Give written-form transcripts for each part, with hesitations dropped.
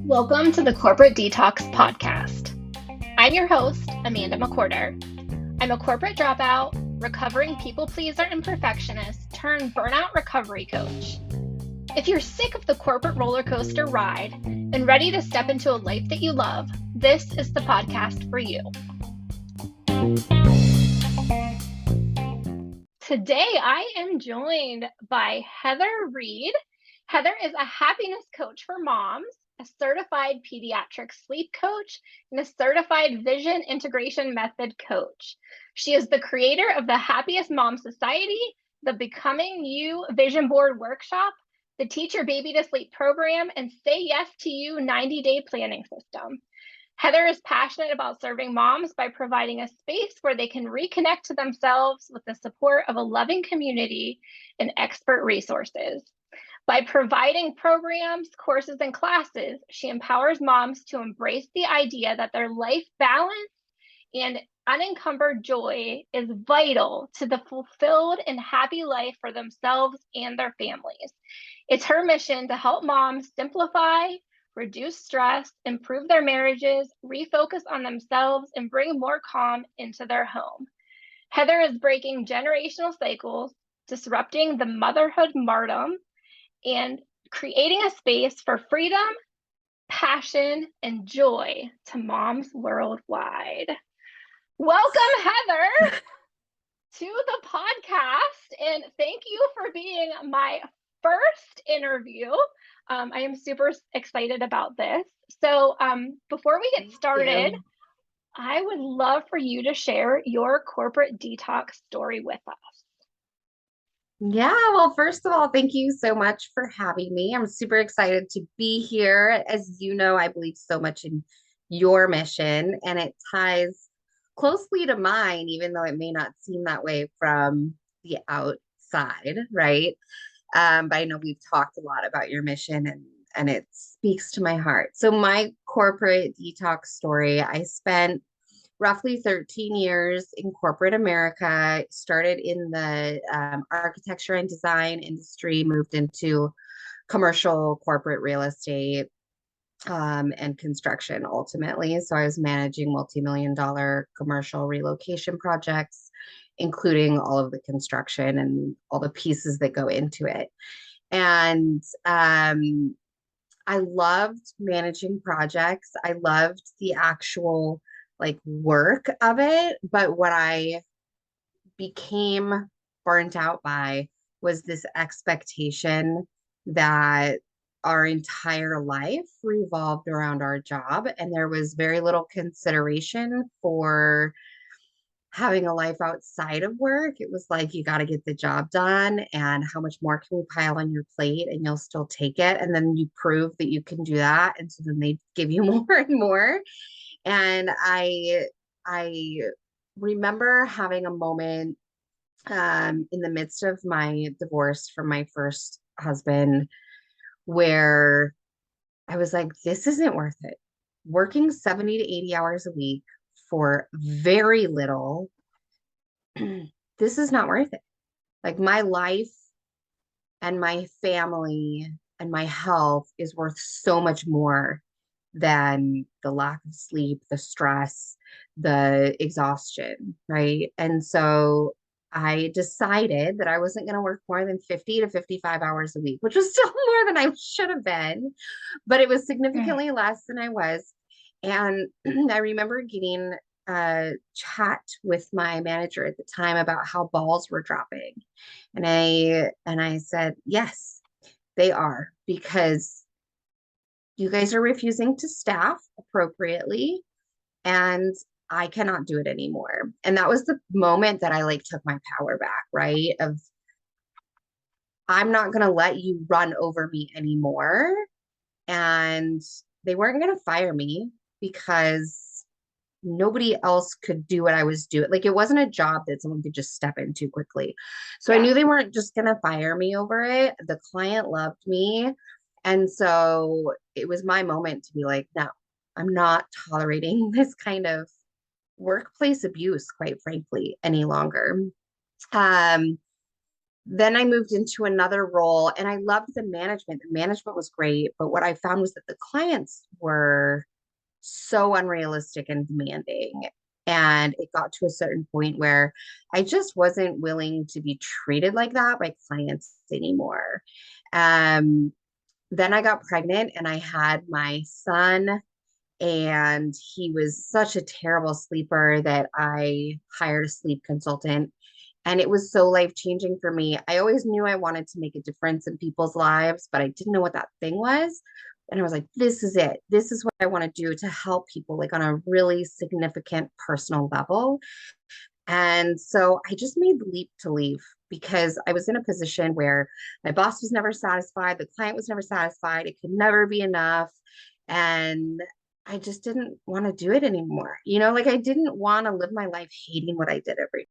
Welcome to the Corporate Detox Podcast. I'm your host, Amanda McWhorter. I'm a corporate dropout, recovering people pleaser and perfectionist turned burnout recovery coach. If you're sick of the corporate roller coaster ride and ready to step into a life that you love, this is the podcast for you. Today, I am joined by Heather Reed. Heather is a happiness coach for moms, a certified pediatric sleep coach, and a certified vision integration method coach. She is the creator of the Happiest Mom Society, the Becoming You Vision Board Workshop, the Teach Your Baby to Sleep program, and Say Yes to You 90-day planning system. Heather is passionate about serving moms by providing a space where they can reconnect to themselves with the support of a loving community and expert resources. By providing programs, courses, and classes, she empowers moms to embrace the idea that their life balance and unencumbered joy is vital to the fulfilled and happy life for themselves and their families. It's her mission to help moms simplify, reduce stress, improve their marriages, refocus on themselves, and bring more calm into their home. Heather is breaking generational cycles, disrupting the motherhood martyrdom, and creating a space for freedom, passion, and joy to moms worldwide. Welcome, Heather, to the podcast, and thank you for being my first interview. I am super excited about this. So before we get started, I would love for you to share your corporate detox story with us. Yeah, well, first of all, thank you so much for having me. I'm super excited to be here. As you know, I believe so much in your mission, and it ties closely to mine, even though it may not seem that way from the outside, right? But I know we've talked a lot about your mission, and it speaks to my heart. So my corporate detox story, I spent roughly 13 years in corporate America, started in the architecture and design industry, moved into commercial corporate real estate and construction ultimately. So I was managing multi-million-dollar commercial relocation projects, including all of the construction and all the pieces that go into it. And I loved managing projects. I loved the actual work of it. But what I became burnt out by was this expectation that our entire life revolved around our job. And there was very little consideration for having a life outside of work. It was like, you got to get the job done, and how much more can we pile on your plate and you'll still take it. And then you prove that you can do that. And so then they give you more and more. And I remember having a moment in the midst of my divorce from my first husband where I was like, this isn't worth it. Working 70 to 80 hours a week for very little, this is not worth it. Like, my life and my family and my health is worth so much more than the lack of sleep, the stress, the exhaustion, right? And so I decided that I wasn't going to work more than 50 to 55 hours a week, which was still more than I should have been, but it was significantly less than I was. And I remember getting a chat with my manager at the time about how balls were dropping. And I said, yes, they are, because you guys are refusing to staff appropriately, and I cannot do it anymore. And that was the moment that I took my power back, right? Of, I'm not going to let you run over me anymore. And they weren't going to fire me because nobody else could do what I was doing. It wasn't a job that someone could just step into quickly. So I knew they weren't just going to fire me over it. The client loved me. And so it was my moment to be like, no, I'm not tolerating this kind of workplace abuse, quite frankly, any longer. then I moved into another role and I loved the management. The management was great, but what I found was that the clients were so unrealistic and demanding. And it got to a certain point where I just wasn't willing to be treated like that by clients anymore. Um, then I got pregnant and I had my son, and he was such a terrible sleeper that I hired a sleep consultant. And it was so life changing for me. I always knew I wanted to make a difference in people's lives, but I didn't know what that thing was. And I was like, this is it. This is what I want to do to help people, like on a really significant personal level. And so I just made the leap to leave because I was in a position where my boss was never satisfied, the client was never satisfied, it could never be enough. And I just didn't want to do it anymore. Like I didn't want to live my life hating what I did every day.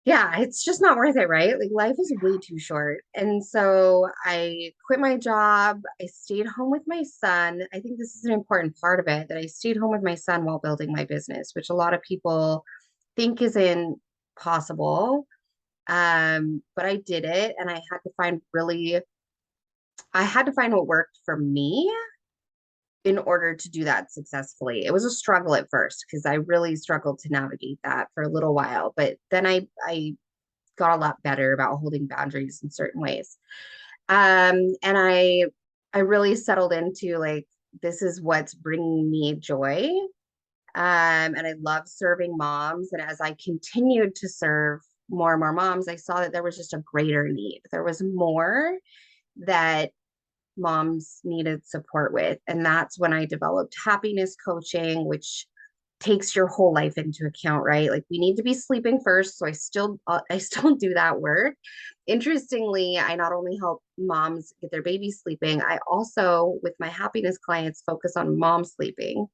Yeah, it's just not worth it, right? Like life is way too short. And so I quit my job. I stayed home with my son. I think this is an important part of it, that I stayed home with my son while building my business, which a lot of people think isn't possible. But I did it, and I had to find what worked for me in order to do that successfully. It was a struggle at first because I really struggled to navigate that for a little while, but then I got a lot better about holding boundaries in certain ways. And I really settled into like, this is what's bringing me joy. And I love serving moms. And as I continued to serve more and more moms, I saw that there was just a greater need. There was more that moms needed support with. And that's when I developed happiness coaching, which takes your whole life into account, right? Like we need to be sleeping first. So I still do that work. Interestingly, I not only help moms get their babies sleeping, I also, with my happiness clients, focus on mom sleeping,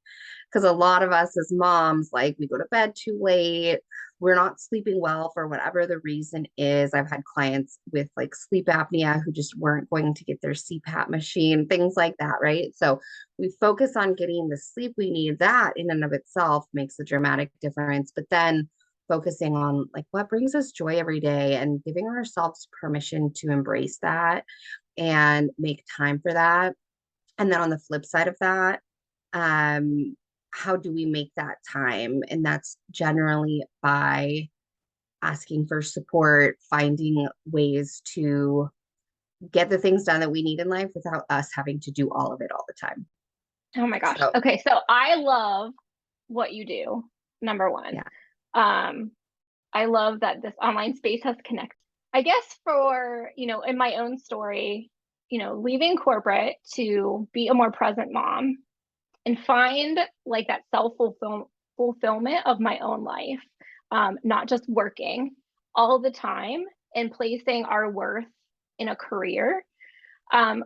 because a lot of us as moms, like we go to bed too late, we're not sleeping well for whatever the reason is. I've had clients with like sleep apnea who just weren't going to get their CPAP machine, things like that, right? So we focus on getting the sleep we need. That in and of itself makes a dramatic difference. But then focusing on like what brings us joy every day and giving ourselves permission to embrace that and make time for that. And then on the flip side of that, um, how do we make that time? And that's generally by asking for support, finding ways to get the things done that we need in life without us having to do all of it all the time. Oh my gosh. So, Okay, so I love what you do, number one. yeah, Um, I love that this online space has connected. I guess for, in my own story, leaving corporate to be a more present mom and find like that fulfillment of my own life, not just working all the time and placing our worth in a career.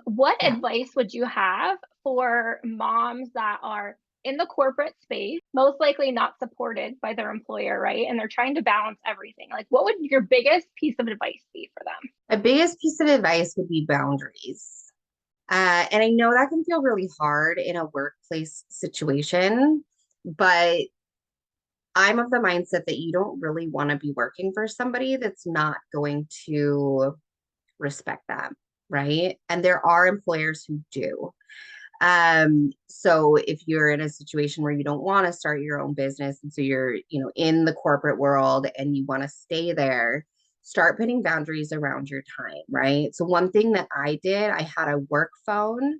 What yeah. advice would you have for moms that are in the corporate space, most likely not supported by their employer, right? And they're trying to balance everything. Like, what would your biggest piece of advice be for them? The biggest piece of advice would be boundaries. And I know that can feel really hard in a workplace situation, but I'm of the mindset that you don't really want to be working for somebody that's not going to respect that, right? And there are employers who do. So if you're in a situation where you don't want to start your own business, and so you're, in the corporate world and you want to stay there, start putting boundaries around your time, right? So one thing that I did, I had a work phone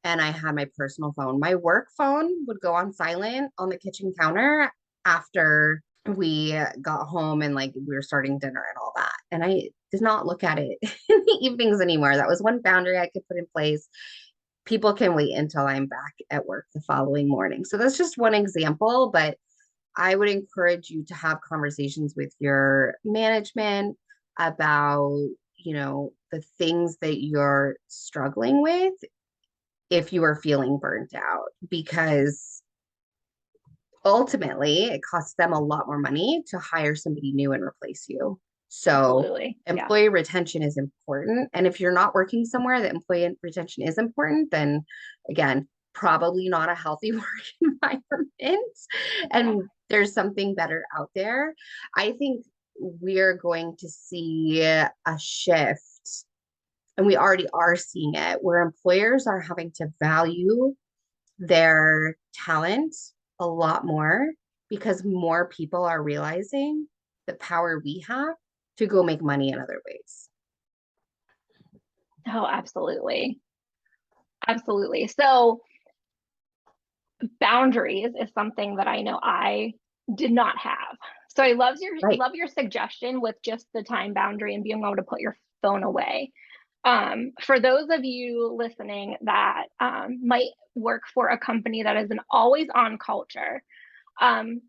and I had my personal phone. My work phone would go on silent on the kitchen counter after we got home and like we were starting dinner and all that. And I did not look at it in the evenings anymore. That was one boundary I could put in place. People can wait until I'm back at work the following morning. So that's just one example, but I would encourage you to have conversations with your management about, the things that you're struggling with if you are feeling burnt out, because ultimately it costs them a lot more money to hire somebody new and replace you. So Absolutely. Yeah. employee retention is important. And if you're not working somewhere that employee retention is important, then again, probably not a healthy work environment. Yeah. And there's something better out there. I think we are going to see a shift, and we already are seeing it, where employers are having to value their talent a lot more because more people are realizing the power we have to go make money in other ways. Oh, absolutely. Absolutely. So boundaries is something that I know I did not have. So I Right. love your suggestion with just the time boundary and being able to put your phone away. For those of you listening that might work for a company that is an always on culture, um,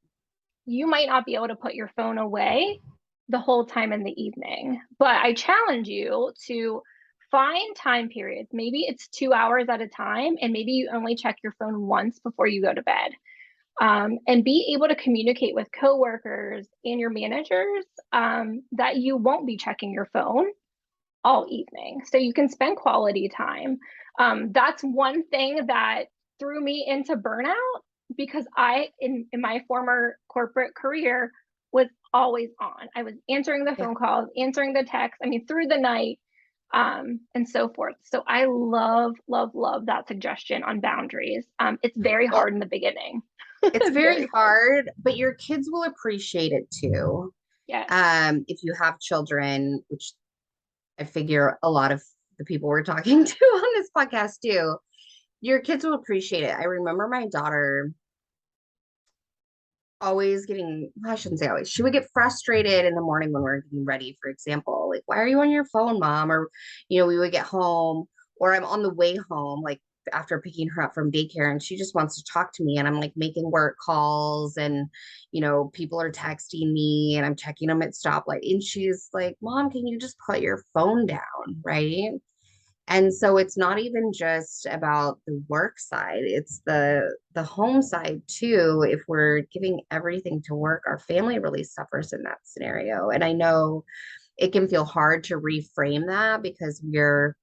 you might not be able to put your phone away the whole time in the evening. But I challenge you to find time periods. Maybe it's 2 hours at a time, and maybe you only check your phone once before you go to bed. And be able to communicate with coworkers and your managers that you won't be checking your phone all evening. So you can spend quality time. That's one thing that threw me into burnout because in my former corporate career, was always on. I was answering the Yeah. phone calls, answering the texts, I mean, through the night, and so forth. So I love, love, love that suggestion on boundaries. It's very Well, hard in the beginning. it's very Very hard. hard, but your kids will appreciate it too. Yes. If you have children, which I figure a lot of the people we're talking to on this podcast do, your kids will appreciate it. I remember my daughter always getting, well, I shouldn't say always, she would get frustrated in the morning when we are getting ready, for example, like, why are you on your phone, mom? Or, we would get home, or I'm on the way home, like after picking her up from daycare, and she just wants to talk to me. And I'm like making work calls, and, people are texting me, and I'm checking them at stoplight. And she's like, Mom, can you just put your phone down? Right. And so it's not even just about the work side, it's the home side too. If we're giving everything to work, our family really suffers in that scenario. And I know it can feel hard to reframe that because we're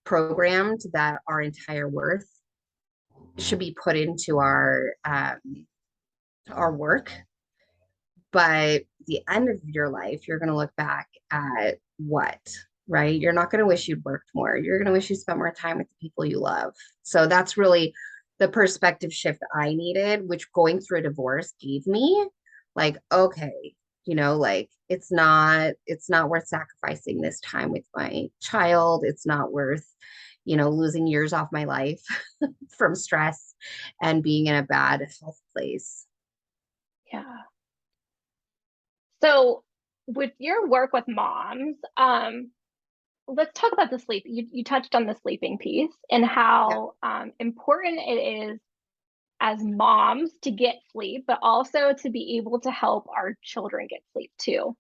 programmed that our entire worth should be put into our work. But the end of your life, you're going to look back at what, right? You're not going to wish you'd worked more. You're going to wish you spent more time with the people you love. So that's really the perspective shift I needed, which going through a divorce gave me. Like, okay, like it's not worth sacrificing this time with my child. It's not worth, losing years off my life from stress and being in a bad health place. Yeah. So with your work with moms, let's talk about the sleep. You touched on the sleeping piece and Yeah. how important it is as moms to get sleep, but also to be able to help our children get sleep too.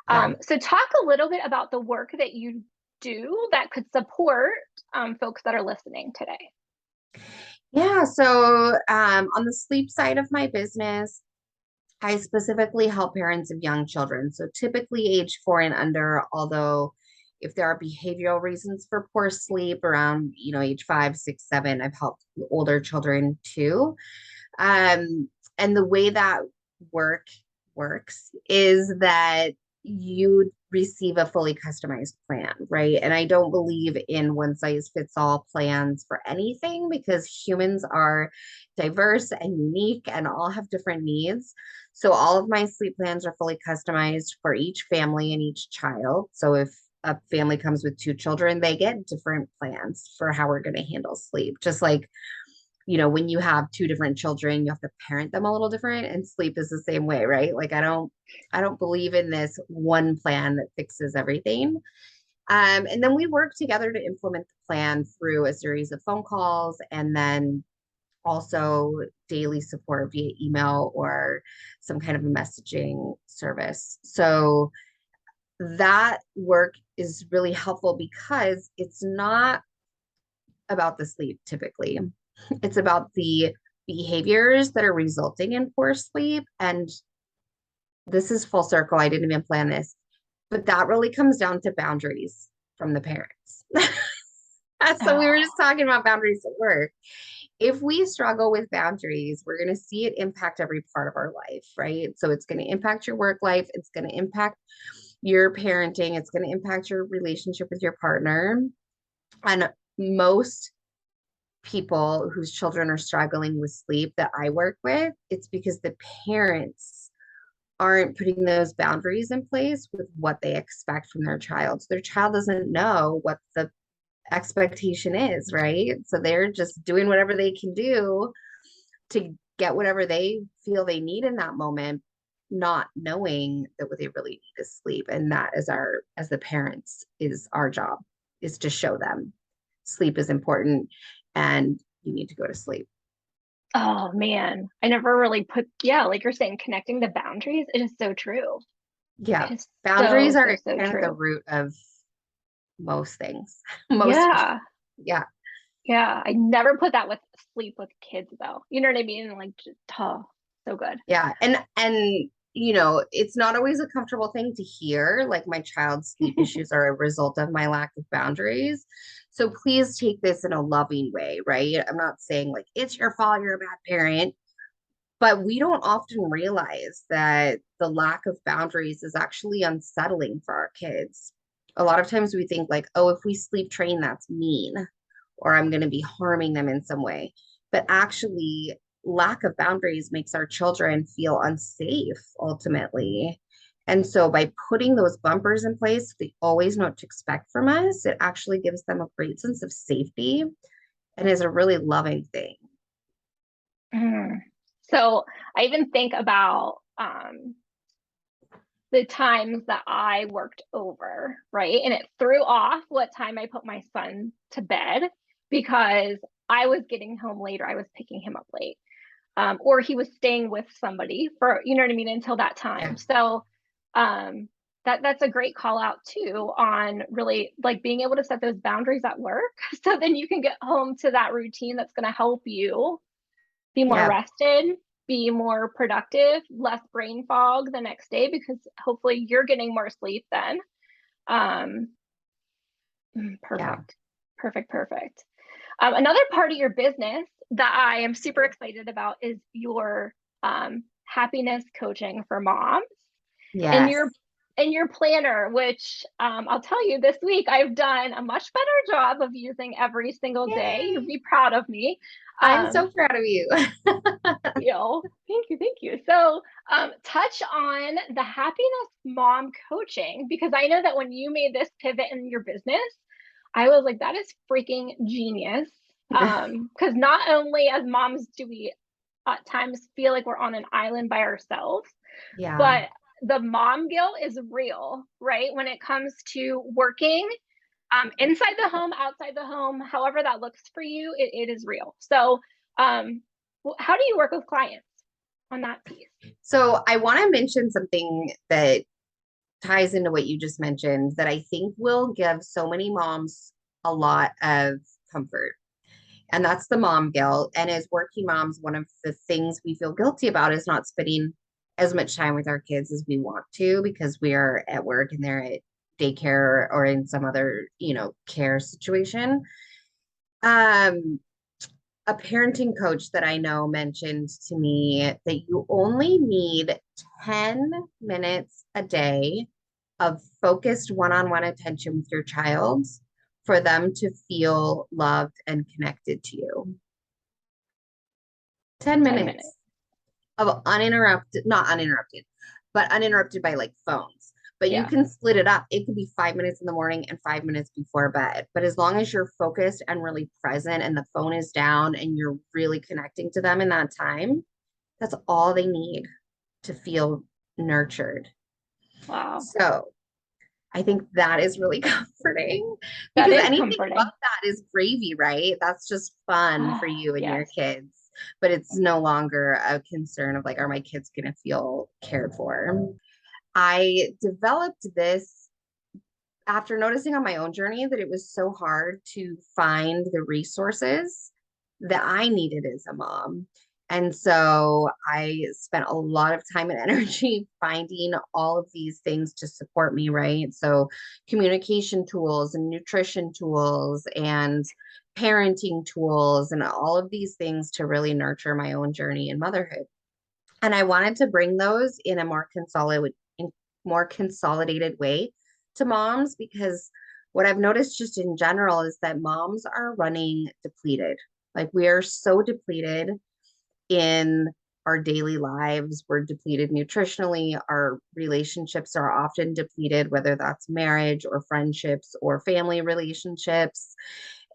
Yeah. So talk a little bit about the work that you do that could support folks that are listening today. Yeah. So, on the sleep side of my business, I specifically help parents of young children. So, typically age 4 and under, although if there are behavioral reasons for poor sleep around, age 5, 6, 7, I've helped older children too. And the way that work works is that you receive a fully customized plan, right? And I don't believe in one size fits all plans for anything because humans are diverse and unique and all have different needs. So all of my sleep plans are fully customized for each family and each child. So if a family comes with 2 children, they get different plans for how we're going to handle sleep. Just like, when you have 2 different children, you have to parent them a little different, and sleep is the same way, right? Like I don't believe in this one plan that fixes everything. And then we work together to implement the plan through a series of phone calls and then also daily support via email or some kind of a messaging service. So that work is really helpful because it's not about the sleep typically. It's about the behaviors that are resulting in poor sleep. And this is full circle. I didn't even plan this, but that really comes down to boundaries from the parents. So we were Oh, just talking about boundaries at work. if we struggle with boundaries, we're going to see it impact every part of our life, right? So it's going to impact your work life, it's going to impact your parenting, it's going to impact your relationship with your partner. And most people whose children are struggling with sleep that I work with, it's because the parents aren't putting those boundaries in place with what they expect from their child. So their child doesn't know what the expectation is, right? So they're just doing whatever they can do to get whatever they feel they need in that moment, not knowing that what they really need is sleep. And that is our, as the parents, is our job, is to show them sleep is important and you need to go to sleep. Oh man, I never really put, yeah, like you're saying, connecting the boundaries. It is so true. Yeah. It is Boundaries so, so, are so kind of the true. root of most things, most issues. Yeah. Yeah. Yeah. I never put that with sleep with kids though. You know what I mean? Like, just, oh, so good. Yeah. And you know, it's not always a comfortable thing to hear. Like my child's sleep issues are a result of my lack of boundaries. So please take this in a loving way, right? I'm not saying like it's your fault, you're a bad parent, but we don't often realize that the lack of boundaries is actually unsettling for our kids. A lot of times we think like, oh, if we sleep train, that's mean, or I'm going to be harming them in some way. But actually, lack of boundaries makes our children feel unsafe ultimately. And so by putting those bumpers in place, they always know what to expect from us. It actually gives them a great sense of safety and is a really loving thing. Mm. So I even think about the times that I worked over, right? And it threw off what time I put my son to bed because I was getting home later. I was picking him up late. Or he was staying with somebody for, you know what I mean, until that Yeah. time. So um, that's a great call out too on really like being able to set those boundaries at work. So then you can get home to that routine that's going to help you be more Yeah. rested, be more productive, less brain fog the next day because hopefully you're getting more sleep then. Um, Yeah. perfect, perfect, perfect. Another part of your business that I am super excited about is your happiness coaching for moms and Yes. your planner, which I'll tell you this week I've done a much better job of using every single day. You'll Yay. be proud of me. I'm Um, so proud of you. Thank you, thank you. So, touch on the happiness mom coaching because I know that when you made this pivot in your business, I was like, that is freaking genius. Because not only as moms do we at times feel like we're on an island by ourselves, Yeah. but the mom guilt is real, right? When it comes to working inside the home, outside the home, however that looks for you, it is real. So, um, how do you work with clients on that piece? So I want to mention something that ties into what you just mentioned that I think will give so many moms a lot of comfort. And that's the mom guilt. And as working moms, one of the things we feel guilty about is not spending as much time with our kids as we want to because we are at work and they're at daycare or in some other, you know, care situation. Um, a parenting coach that I know mentioned to me that you only need 10 minutes a day of focused one on one attention with your child for them to feel loved and connected to you. 10 10 minutes. minutes of uninterrupted, not uninterrupted, but uninterrupted by like phones. But you Yeah. can split it up. It could be 5 minutes in the morning and 5 minutes before bed. But as long as you're focused and really present and the phone is down and you're really connecting to them in that time, that's all they need to feel nurtured. Wow. So I think that is really comforting That because is anything above comforting. that is gravy, right? That's just fun Oh, for you and your yes. kids, but it's no longer a concern of like, are my kids going to feel cared for? I developed this after noticing on my own journey that it was so hard to find the resources that I needed as a mom. And so I spent a lot of time and energy finding all of these things to support me, right? So communication tools and nutrition tools and parenting tools and all of these things to really nurture my own journey in motherhood. And I wanted to bring those in a more consolidated way to moms, because what I've noticed just in general is that moms are running depleted. Like we are so depleted in our daily lives. We're depleted nutritionally. Our relationships are often depleted, whether that's marriage or friendships or family relationships.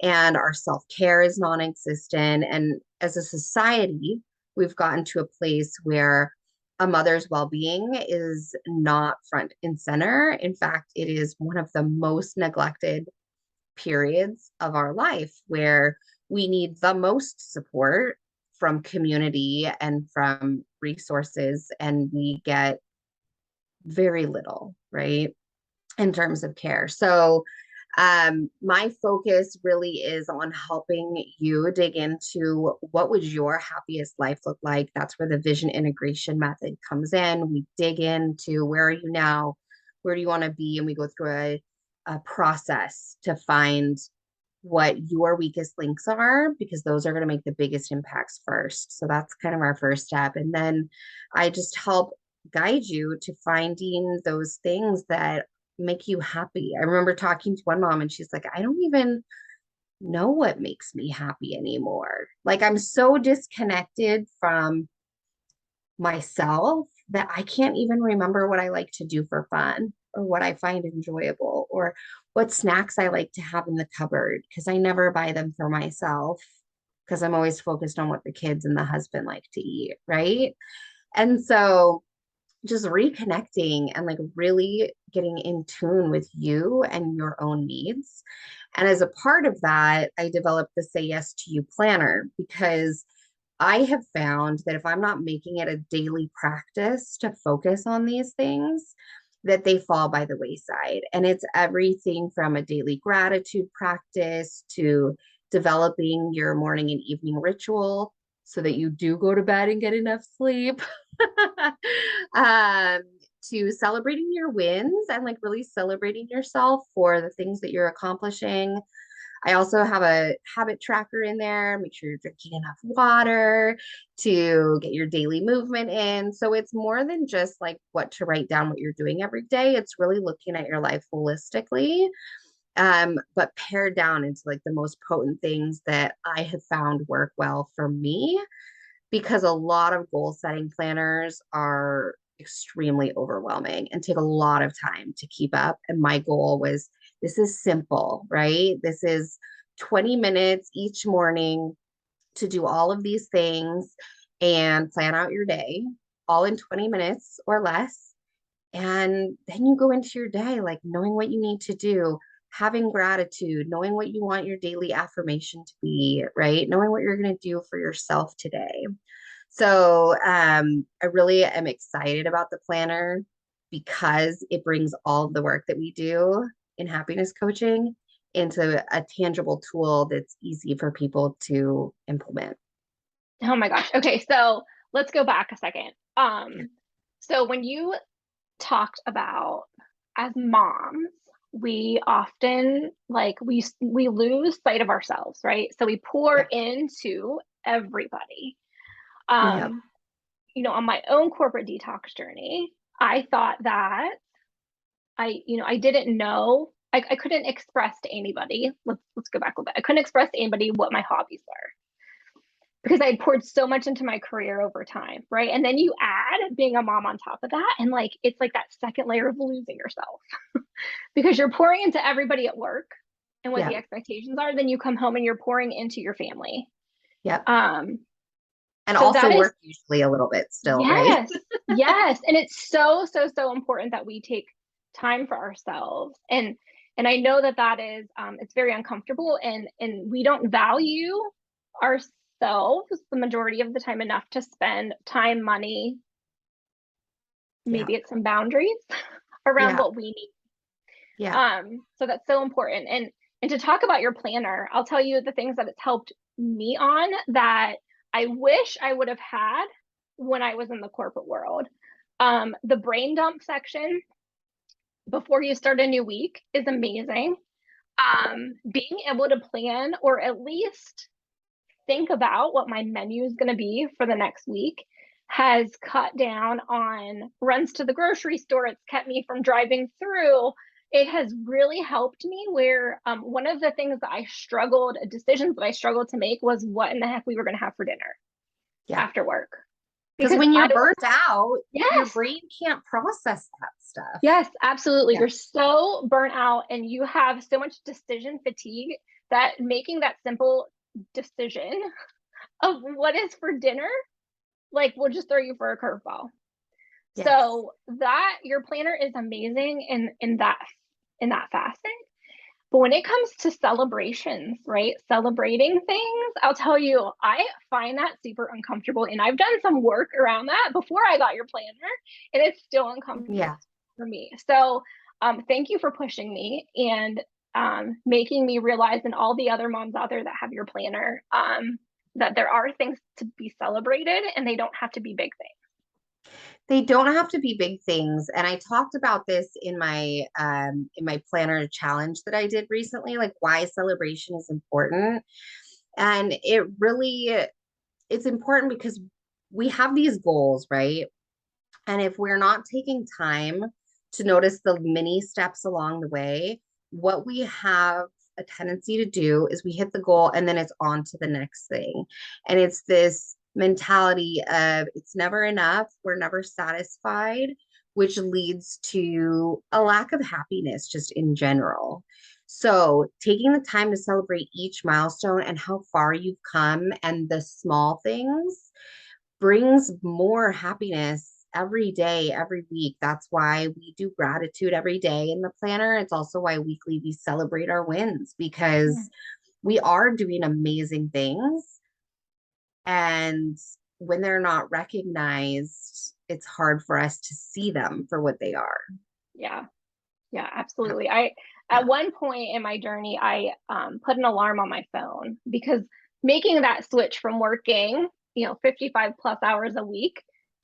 And our self care is non existent. And as a society, we've gotten to a place where a mother's well being is not front and center. In fact, it is one of the most neglected periods of our life where we need the most support from community and from resources, and we get very little, right, in terms of care. So, my focus really is on helping you dig into what would your happiest life look like. That's where the vision integration method comes in. We dig into where are you now, where do you want to be, and we go through a process to find what your weakest links are, because those are going to make the biggest impacts first. So that's kind of our first step. And then I just help guide you to finding those things that make you happy. I remember talking to one mom and she's like, I don't even know what makes me happy anymore. Like I'm so disconnected from myself that I can't even remember what I like to do for fun or what I find enjoyable or what snacks I like to have in the cupboard, because I never buy them for myself because I'm always focused on what the kids and the husband like to eat, right? And so just reconnecting and like really getting in tune with you and your own needs. And as a part of that, I developed the Say Yes to You planner, because I have found that if I'm not making it a daily practice to focus on these things, that they fall by the wayside. And it's everything from a daily gratitude practice to developing your morning and evening ritual so that you do go to bed and get enough sleep. um, to celebrating your wins and like really celebrating yourself for the things that you're accomplishing. I also have a habit tracker in there. Make sure you're drinking enough water to get your daily movement in. So it's more than just like what to write down what you're doing every day. It's really looking at your life holistically, but pared down into like the most potent things that I have found work well for me, because a lot of goal setting planners are extremely overwhelming and take a lot of time to keep up. And my goal was, this is simple, right? This is 20 minutes each morning to do all of these things and plan out your day all in 20 minutes or less. And then you go into your day, like knowing what you need to do, having gratitude, knowing what you want your daily affirmation to be, right? Knowing what you're going to do for yourself today. So I really am excited about the planner because it brings all of the work that we do in happiness coaching into a tangible tool that's easy for people to implement. Oh my gosh. Okay, so let's go back a second. Yeah. So when you talked about as moms, we often like we lose sight of ourselves, right? So we pour Yeah. into everybody. Yeah. Um, on my own corporate detox journey, I thought that I didn't know. I couldn't express to anybody. Let's go back a little bit. I couldn't express to anybody what my hobbies were because I had poured so much into my career over time, right? And then you add being a mom on top of that, and like it's like that second layer of losing yourself because you're pouring into everybody at work and what Yeah. the expectations are. Then you come home and you're pouring into your family. Yeah. Um, And so also that is work usually a little bit still, right? yes, yes, and it's so so so important that we take time for ourselves and I know that that is it's very uncomfortable and we don't value ourselves the majority of the time enough to spend time, money, Yeah. maybe it's some boundaries around Yeah. what we need. Yeah. So that's so important. And to talk about your planner, I'll tell you the things that it's helped me on that I wish I would have had when I was in the corporate world. The brain dump section before you start a new week is amazing. Being able to plan or at least think about what my menu is going to be for the next week has cut down on runs to the grocery store. It's kept me from driving through. It has really helped me where one of the things that decisions that I struggled to make was what in the heck we were going to have for dinner Yeah. after work. Because Because when I you're was, burnt out, your yes, brain can't process that stuff. yes, absolutely. Yeah. You're so burnt out and you have so much decision fatigue that making that simple decision of what is for dinner, like, will just throw you for a curveball. Yes. So that your planner is amazing in that facet. But when it comes to celebrations, right? Celebrating things, I'll tell you, I find that super uncomfortable. And I've done some work around that before I got your planner, and it's still uncomfortable Yeah. for me. So thank you for pushing me and making me realize, and all the other moms out there that have your planner, that there are things to be celebrated and they don't have to be big things. They don't have to be big things. And I talked about this in my planner challenge that I did recently, like why celebration is important. And it's important because we have these goals, right? And if we're not taking time to notice the mini steps along the way, what we have a tendency to do is we hit the goal and then it's on to the next thing. And it's this mentality of it's never enough, we're never satisfied, which leads to a lack of happiness just in general. So, taking the time to celebrate each milestone and how far you've come and the small things brings more happiness every day, every week. That's why we do gratitude every day in the planner. It's also why weekly we celebrate our wins because we are doing amazing things. And when they're not recognized, it's hard for us to see them for what they are. Yeah. Yeah, Yeah. absolutely. I Yeah. At one point in my journey, I put an alarm on my phone because making that switch from working, 55 plus hours a week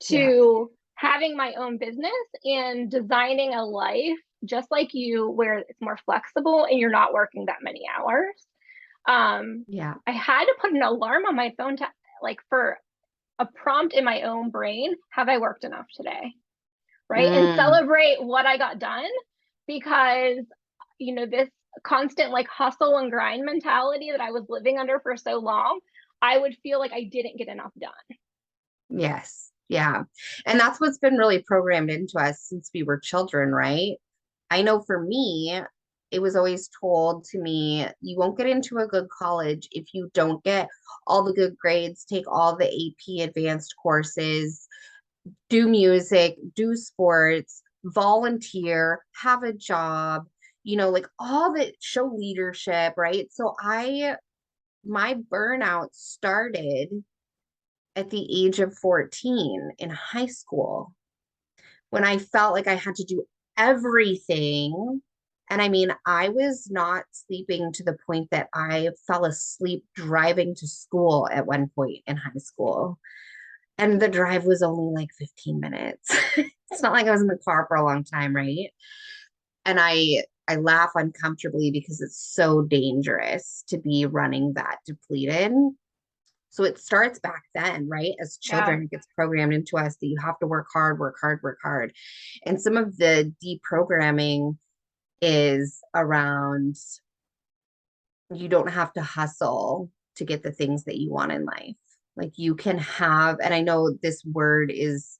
Yeah. to having my own business and designing a life just like you, where it's more flexible and you're not working that many hours. Yeah. I had to put an alarm on my phone to, like, for a prompt in my own brain: have I worked enough today? Right. And Mm, celebrate what I got done, because this constant like hustle and grind mentality that I was living under for so long, I would feel like I didn't get enough done. yes. Yeah. And that's what's been really programmed into us since we were children, right? I know for me, it was always told to me, you won't get into a good college if you don't get all the good grades, take all the AP advanced courses, do music, do sports, volunteer, have a job, like all that show leadership, right? My burnout started at the age of 14 in high school when I felt like I had to do everything. And I mean, I was not sleeping to the point that I fell asleep driving to school at one point in high school. And the drive was only like 15 minutes. It's not like I was in the car for a long time, right? And I laugh uncomfortably because it's so dangerous to be running that depleted. So it starts back then, right? As Yeah. children, it gets programmed into us that you have to work hard, work hard, work hard. And some of the deprogramming is around you don't have to hustle to get the things that you want in life. Like you can have, and I know this word is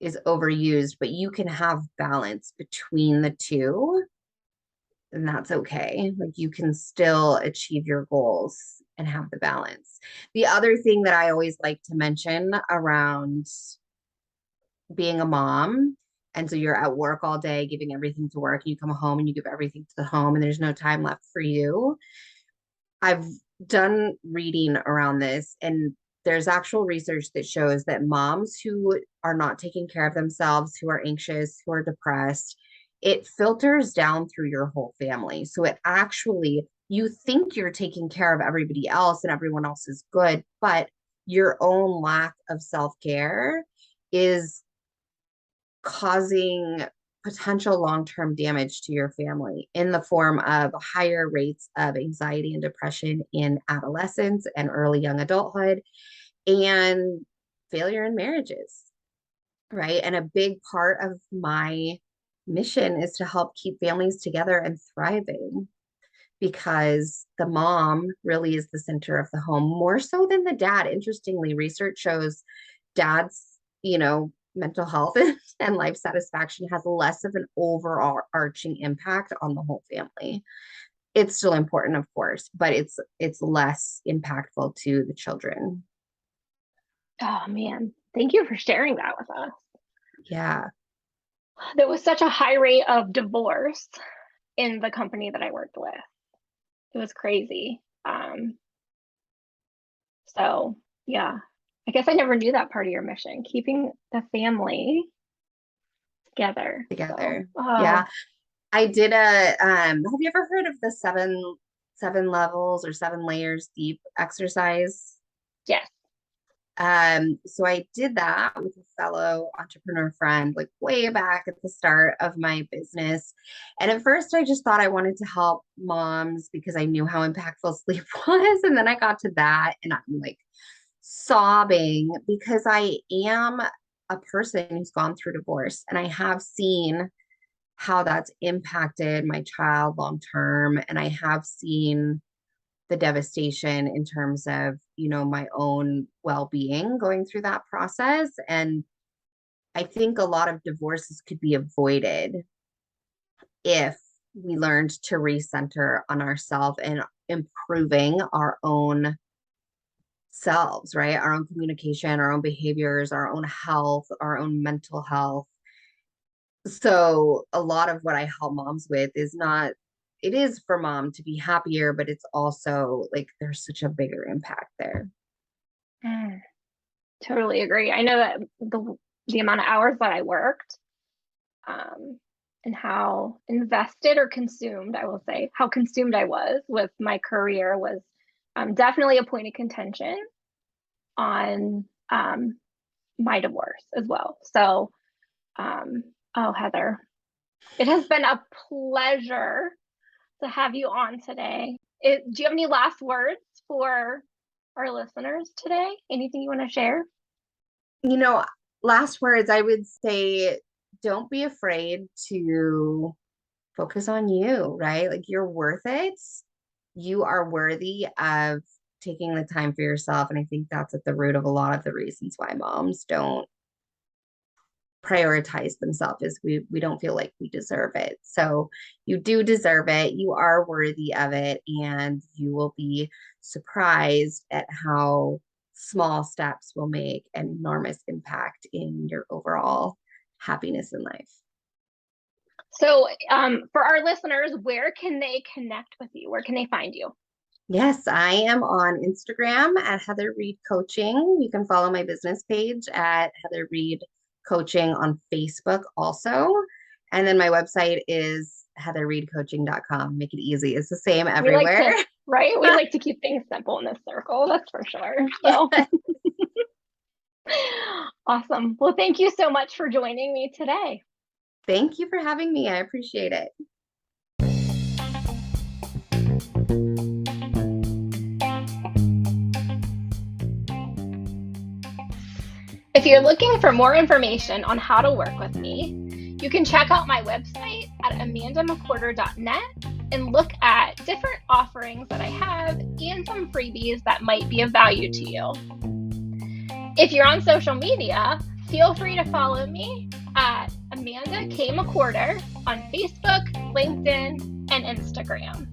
overused, but you can have balance between the two, and that's okay. Like you can still achieve your goals and have the balance. The other thing that I always like to mention around being a mom, and so you're at work all day, giving everything to work, and you come home and you give everything to the home, and there's no time left for you. I've done reading around this, and there's actual research that shows that moms who are not taking care of themselves, who are anxious, who are depressed, it filters down through your whole family. So it actually, you think you're taking care of everybody else and everyone else is good, but your own lack of self care is causing potential long-term damage to your family in the form of higher rates of anxiety and depression in adolescence and early young adulthood, and failure in marriages, right? And a big part of my mission is to help keep families together and thriving, because the mom really is the center of the home more so than the dad. Interestingly, research shows dad's, mental health and life satisfaction has less of an overall arching impact on the whole family. It's still important, of course, but it's less impactful to the children. Oh man, thank you for sharing that with us. Yeah. There was such a high rate of divorce in the company that I worked with. It was crazy. So yeah, I guess I never knew that part of your mission, keeping the family together. Together. So, Yeah. I did have you ever heard of the seven levels or 7 layers deep exercise? yes. So I did that with a fellow entrepreneur friend, like way back at the start of my business. And at first, I just thought I wanted to help moms because I knew how impactful sleep was. And then I got to that and I'm like sobbing because I am a person who's gone through divorce and I have seen how that's impacted my child long term. And I have seen the devastation in terms of, my own well-being going through that process. And I think a lot of divorces could be avoided if we learned to recenter on ourselves and improving our own selves, right? Our own communication, our own behaviors, our own health, our own mental health. So a lot of what I help moms with it is for mom to be happier, but it's also like there's such a bigger impact there. Mm, totally agree. I know that the amount of hours that I worked, and how invested or consumed, I will say, how consumed I was with my career was definitely a point of contention on my divorce as well. So, oh, Heather, it has been a pleasure to have you on today. Do you have any last words for our listeners today? Anything you want to share? You know, Last words, I would say, don't be afraid to focus on you, right? Like you're worth it. You are worthy of taking the time for yourself. And I think that's at the root of a lot of the reasons why moms don't prioritize themselves, is we don't feel like we deserve it. So you do deserve it. You are worthy of it, and you will be surprised at how small steps will make an enormous impact in your overall happiness in life. So, for our listeners, where can they connect with you? Where can they find you? Yes, I am on Instagram at Heather Reed Coaching. You can follow my business page at Heather Reed Coaching on Facebook also. And then my website is heatherreedcoaching.com. Make it easy. It's the same everywhere. Right? We like to keep things simple in this circle, that's for sure. So awesome. Well, thank you so much for joining me today. Thank you for having me. I appreciate it. If you're looking for more information on how to work with me, you can check out my website at amandamcquarter.net and look at different offerings that I have and some freebies that might be of value to you. If you're on social media, feel free to follow me at Amanda K. McQuarter on Facebook, LinkedIn, and Instagram.